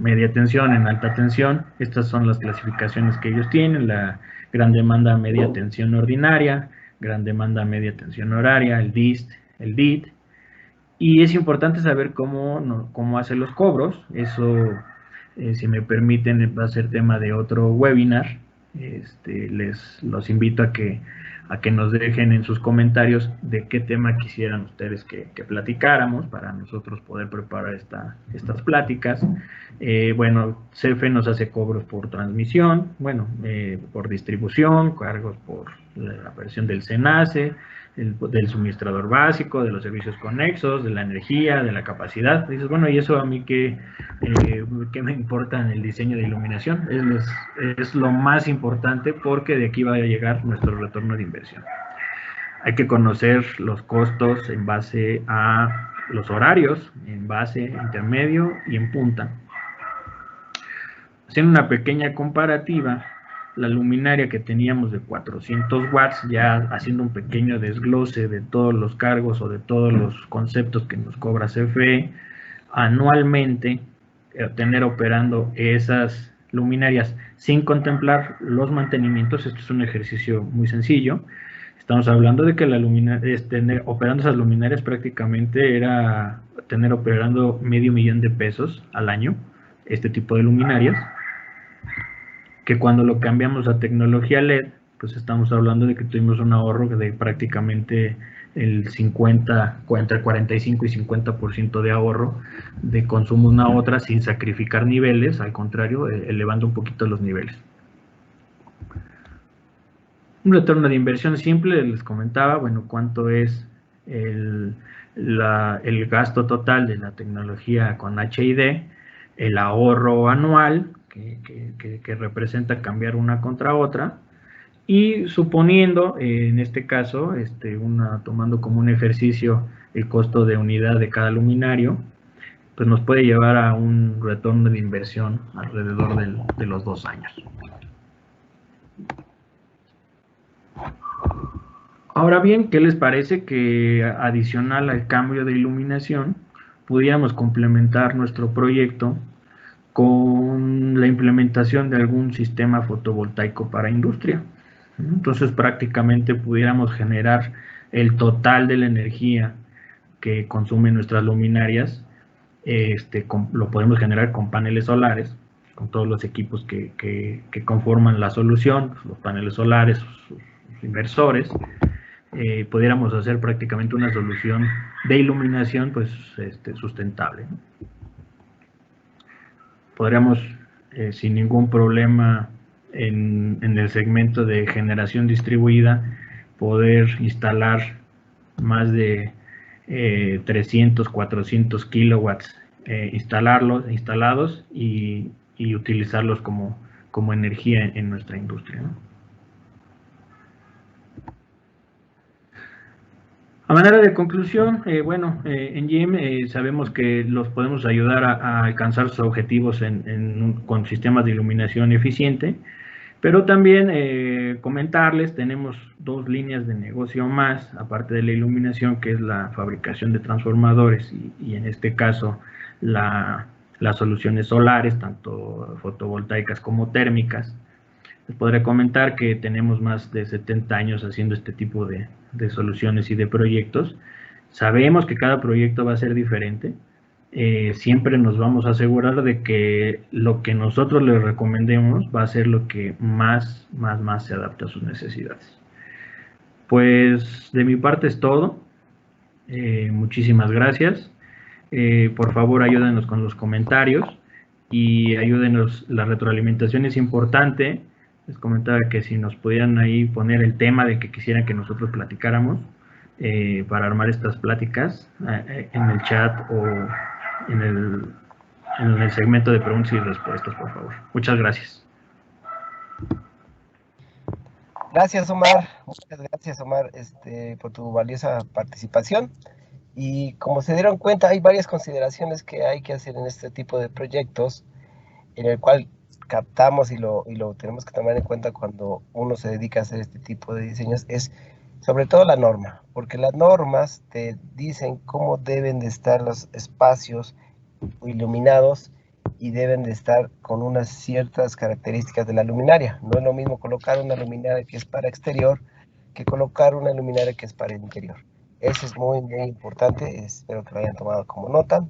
media tensión, en alta tensión. Estas son las clasificaciones que ellos tienen: la gran demanda media tensión ordinaria, gran demanda media tensión horaria, el DIST, el DIT. Y es importante saber cómo hace los cobros. Eso, si me permiten, va a ser tema de otro webinar. Los invito a que nos dejen en sus comentarios de qué tema quisieran ustedes que platicáramos para nosotros poder preparar estas pláticas. Bueno, CFE nos hace cobros por transmisión, por distribución, cargos por la versión del SENACE, del suministrador básico, de los servicios conexos, de la energía, de la capacidad. Dices, bueno, ¿y eso a mí qué me importa en el diseño de iluminación? Es lo más importante, porque de aquí va a llegar nuestro retorno de inversión. Hay que conocer los costos en base a los horarios, en base intermedio y en punta. Haciendo una pequeña comparativa, la luminaria que teníamos de 400 watts, ya haciendo un pequeño desglose de todos los cargos o de todos los conceptos que nos cobra CFE, anualmente tener operando esas luminarias sin contemplar los mantenimientos. Esto es un ejercicio muy sencillo. Estamos hablando de que operando esas luminarias prácticamente era tener operando $500,000 de pesos al año, este tipo de luminarias, que cuando lo cambiamos a tecnología LED, pues estamos hablando de que tuvimos un ahorro de prácticamente el 50, entre 45 y 50% de ahorro de consumo una a otra, sin sacrificar niveles, al contrario, elevando un poquito los niveles. Un retorno de inversión simple, les comentaba, bueno, cuánto es el gasto total de la tecnología con HID, el ahorro anual que representa cambiar una contra otra, y suponiendo, en este caso, tomando como un ejercicio el costo de unidad de cada luminario, pues nos puede llevar a un retorno de inversión alrededor de los 2 años. Ahora bien, ¿qué les parece que adicional al cambio de iluminación pudiéramos complementar nuestro proyecto con la implementación de algún sistema fotovoltaico para industria? Entonces, prácticamente pudiéramos generar el total de la energía que consumen nuestras luminarias, lo podemos generar con paneles solares, con todos los equipos que conforman la solución, los paneles solares, sus inversores. Pudiéramos hacer prácticamente una solución de iluminación pues sustentable, ¿no? Podríamos sin ningún problema en el segmento de generación distribuida poder instalar más de 300, 400 kilowatts, instalados y utilizarlos como energía en nuestra industria, ¿no? A manera de conclusión, en GIM sabemos que los podemos ayudar a alcanzar sus objetivos con sistemas de iluminación eficiente, pero también comentarles, tenemos dos líneas de negocio más, aparte de la iluminación, que es la fabricación de transformadores y en este caso las soluciones solares, tanto fotovoltaicas como térmicas. Les podré comentar que tenemos más de 70 años haciendo este tipo de soluciones y de proyectos. Sabemos que cada proyecto va a ser diferente. Siempre nos vamos a asegurar de que lo que nosotros les recomendemos va a ser lo que más se adapta a sus necesidades. Pues de mi parte es todo. Muchísimas gracias. Por favor, ayúdenos con los comentarios y ayúdenos. La retroalimentación es importante. Les comentaba que si nos pudieran ahí poner el tema de que quisieran que nosotros platicáramos para armar estas pláticas en el chat o en el segmento de preguntas y respuestas, por favor. Muchas gracias. Gracias, Omar. Muchas gracias, Omar, por tu valiosa participación. Y como se dieron cuenta, hay varias consideraciones que hay que hacer en este tipo de proyectos, en el cual captamos y lo tenemos que tomar en cuenta cuando uno se dedica a hacer este tipo de diseños, es sobre todo la norma, porque las normas te dicen cómo deben de estar los espacios iluminados y deben de estar con unas ciertas características de la luminaria. No es lo mismo colocar una luminaria que es para exterior que colocar una luminaria que es para interior. Eso es muy importante, espero que lo hayan tomado como nota.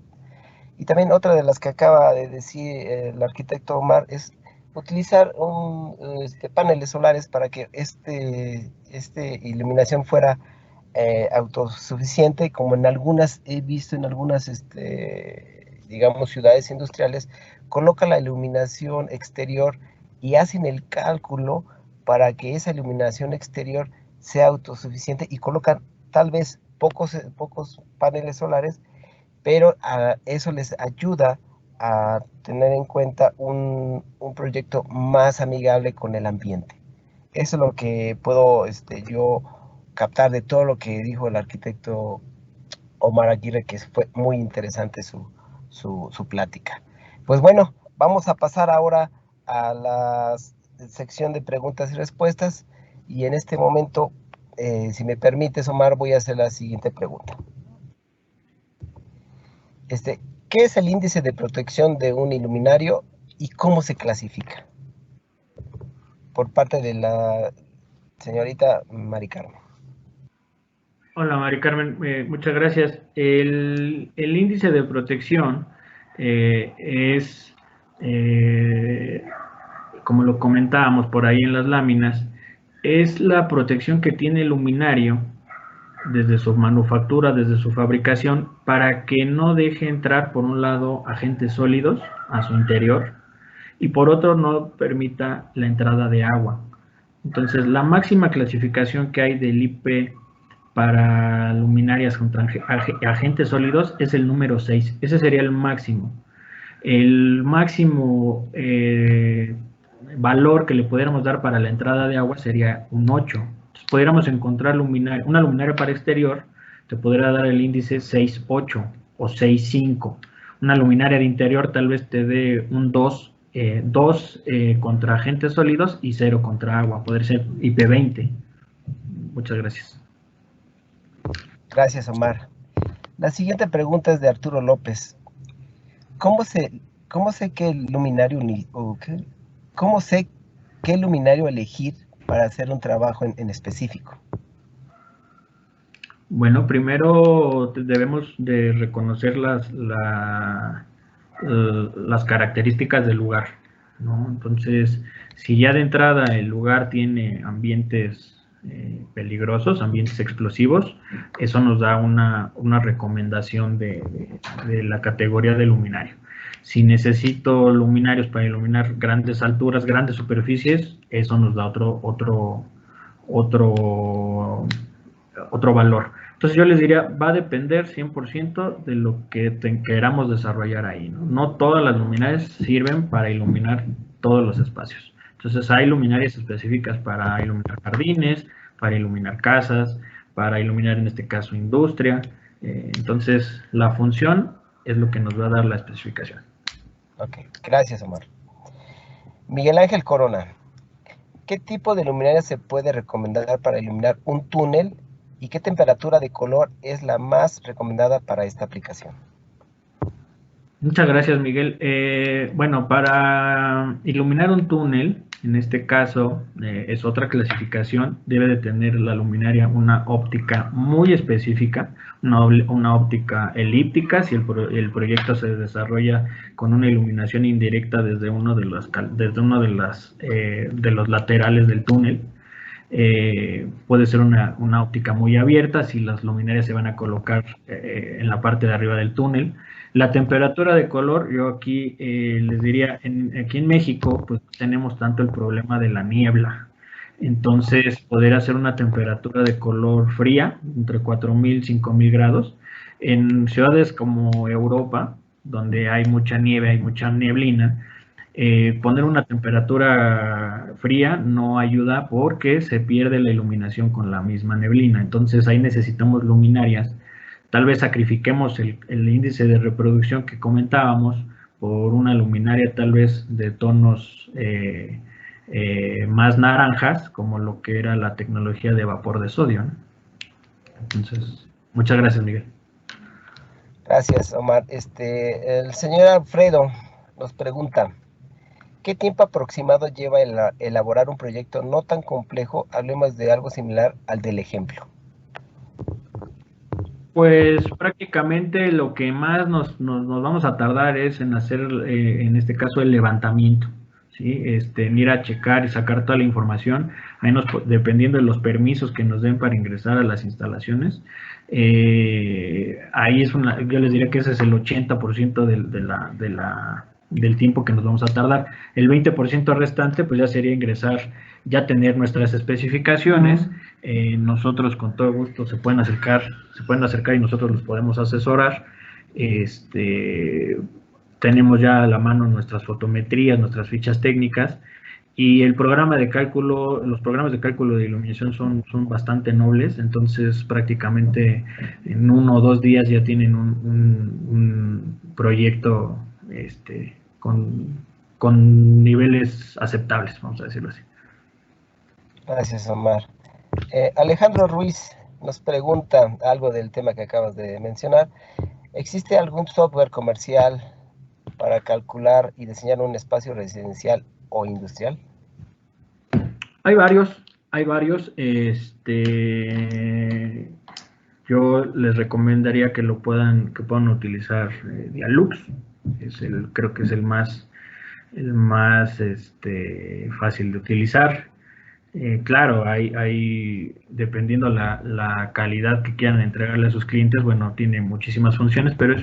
Y también otra de las que acaba de decir el arquitecto Omar es utilizar paneles solares para que iluminación fuera autosuficiente, como en algunas, he visto en algunas, digamos, ciudades industriales, colocan la iluminación exterior y hacen el cálculo para que esa iluminación exterior sea autosuficiente y colocan tal vez pocos paneles solares, pero eso les ayuda a tener en cuenta un proyecto más amigable con el ambiente. Eso es lo que puedo yo captar de todo lo que dijo el arquitecto Omar Aguirre, que fue muy interesante su plática. Pues bueno, vamos a pasar ahora a la sección de preguntas y respuestas, y en este momento, si me permites, Omar, voy a hacer la siguiente pregunta. ¿Qué es el índice de protección de un iluminario y cómo se clasifica? Por parte de la señorita Mari Carmen. Hola, Mari Carmen, muchas gracias. El índice de protección es, como lo comentábamos por ahí en las láminas, es la protección que tiene el luminario desde su manufactura, desde su fabricación, para que no deje entrar, por un lado, agentes sólidos a su interior y por otro no permita la entrada de agua. Entonces, la máxima clasificación que hay del IP para luminarias contra agentes sólidos es el número 6. Ese sería el máximo. El máximo valor que le pudiéramos dar para la entrada de agua sería un 8. Entonces, pudiéramos encontrar una luminaria para exterior, te podría dar el índice 6.8 o 6.5. Una luminaria de interior tal vez te dé un 2 contra agentes sólidos y 0 contra agua. Podría ser IP20. Muchas gracias. Gracias, Omar. La siguiente pregunta es de Arturo López. ¿Cómo sé qué luminario elegir para hacer un trabajo en específico? Bueno, primero debemos de reconocer las características del lugar, ¿no? Entonces, si ya de entrada el lugar tiene ambientes peligrosos, ambientes explosivos, eso nos da una recomendación de la categoría de luminario. Si necesito luminarios para iluminar grandes alturas, grandes superficies, eso nos da otro valor. Entonces yo les diría, va a depender 100% de lo que queramos desarrollar ahí, ¿no? No todas las luminarias sirven para iluminar todos los espacios. Entonces hay luminarias específicas para iluminar jardines, para iluminar casas, para iluminar en este caso industria. Entonces la función es lo que nos va a dar la especificación. Ok, gracias, Omar. Miguel Ángel Corona, ¿qué tipo de luminaria se puede recomendar para iluminar un túnel y qué temperatura de color es la más recomendada para esta aplicación? Muchas gracias, Miguel. Bueno, para iluminar un túnel, en este caso es otra clasificación, debe de tener la luminaria una óptica muy específica, una óptica elíptica, si el proyecto se desarrolla con una iluminación indirecta desde uno de los laterales del túnel. Puede ser una óptica muy abierta si las luminarias se van a colocar en la parte de arriba del túnel. La temperatura de color, yo aquí les diría, aquí en México pues tenemos tanto el problema de la niebla, entonces poder hacer una temperatura de color fría, entre 4000 y 5000 grados, en ciudades como Europa, donde hay mucha nieve, hay mucha neblina, poner una temperatura fría no ayuda porque se pierde la iluminación con la misma neblina, entonces ahí necesitamos luminarias. Tal vez sacrifiquemos el índice de reproducción que comentábamos por una luminaria tal vez de tonos más naranjas, como lo que era la tecnología de vapor de sodio, ¿no? Entonces, muchas gracias, Miguel. Gracias, Omar. El señor Alfredo nos pregunta, ¿qué tiempo aproximado lleva elaborar un proyecto no tan complejo? Hablemos de algo similar al del ejemplo. Pues prácticamente lo que más nos vamos a tardar es en hacer, en este caso, el levantamiento, ¿sí? Ir a checar y sacar toda la información, ahí dependiendo de los permisos que nos den para ingresar a las instalaciones, ahí yo les diría que ese es el 80% del tiempo que nos vamos a tardar. El 20% restante pues ya sería ingresar, ya tener nuestras especificaciones. Nosotros con todo gusto se pueden acercar y nosotros los podemos asesorar. Tenemos ya a la mano nuestras fotometrías, nuestras fichas técnicas, y los programas de cálculo de iluminación son bastante nobles, entonces prácticamente en 1 o 2 días ya tienen un proyecto con niveles aceptables, vamos a decirlo así. Gracias, Omar. Alejandro Ruiz nos pregunta algo del tema que acabas de mencionar. ¿Existe algún software comercial para calcular y diseñar un espacio residencial o industrial? Hay varios. Yo les recomendaría que puedan utilizar Dialux. Creo que es el más fácil de utilizar. Claro, dependiendo la calidad que quieran entregarle a sus clientes, bueno, tiene muchísimas funciones, pero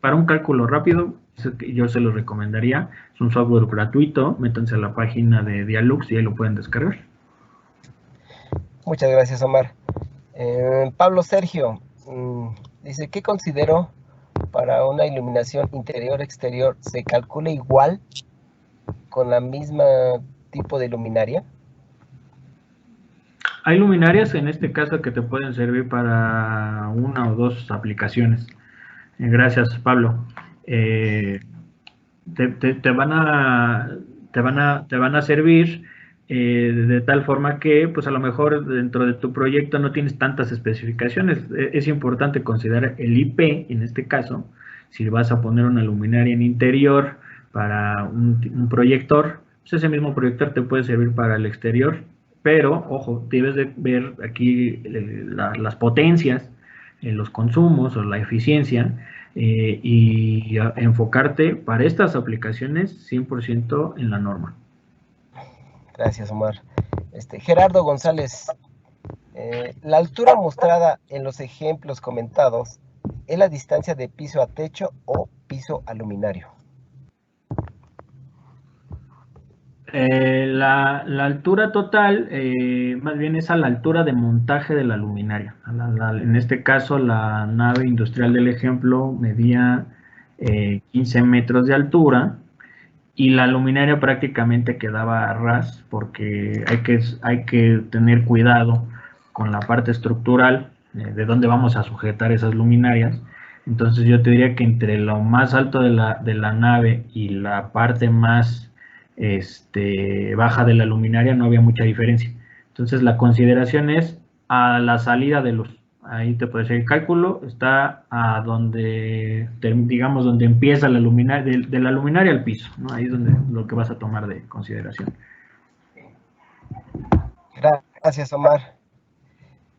para un cálculo rápido, yo se lo recomendaría. Es un software gratuito, métanse a la página de Dialux y ahí lo pueden descargar. Muchas gracias, Omar. Pablo Sergio dice, ¿qué considero para una iluminación interior-exterior se calcula igual con la misma tipo de luminaria? Hay luminarias en este caso que te pueden servir para 1 o 2 aplicaciones. Gracias, Pablo. Te van a servir de tal forma que, pues a lo mejor dentro de tu proyecto no tienes tantas especificaciones. Es importante considerar el IP, en este caso, si vas a poner una luminaria en interior para un proyector, pues ese mismo proyector te puede servir para el exterior, pero, ojo, debes de ver aquí las potencias, los consumos o la eficiencia, y enfocarte para estas aplicaciones 100% en la norma. Gracias, Omar. Gerardo González, la altura mostrada en los ejemplos comentados es la distancia de piso a techo o piso a luminario. La altura total, más bien es a la altura de montaje de la luminaria. En este caso, la nave industrial del ejemplo medía 15 metros de altura y la luminaria prácticamente quedaba a ras porque hay que tener cuidado con la parte estructural, de dónde vamos a sujetar esas luminarias. Entonces yo te diría que entre lo más alto de la nave y la parte más baja de la luminaria no había mucha diferencia. Entonces la consideración es a la salida de luz. Ahí te puede ser el cálculo, está a donde, digamos, donde empieza la luminaria, de la luminaria al piso, ¿no? Ahí es donde lo que vas a tomar de consideración. Gracias, Omar.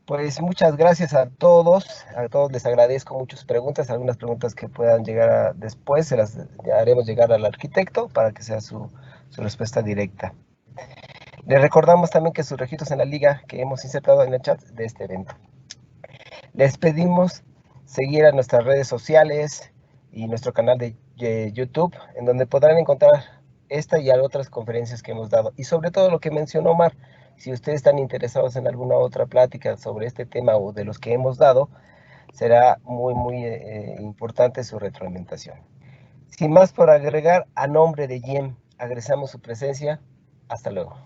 Pues muchas gracias a todos les agradezco muchas preguntas, algunas preguntas que puedan llegar después, se las haremos llegar al arquitecto para que sea su respuesta directa. Les recordamos también que sus registros en la liga que hemos insertado en el chat de este evento. Les pedimos seguir a nuestras redes sociales y nuestro canal de YouTube, en donde podrán encontrar esta y otras conferencias que hemos dado. Y sobre todo lo que mencionó Omar, si ustedes están interesados en alguna otra plática sobre este tema o de los que hemos dado, será muy importante su retroalimentación. Sin más por agregar, a nombre de GEM, agradecemos su presencia. Hasta luego.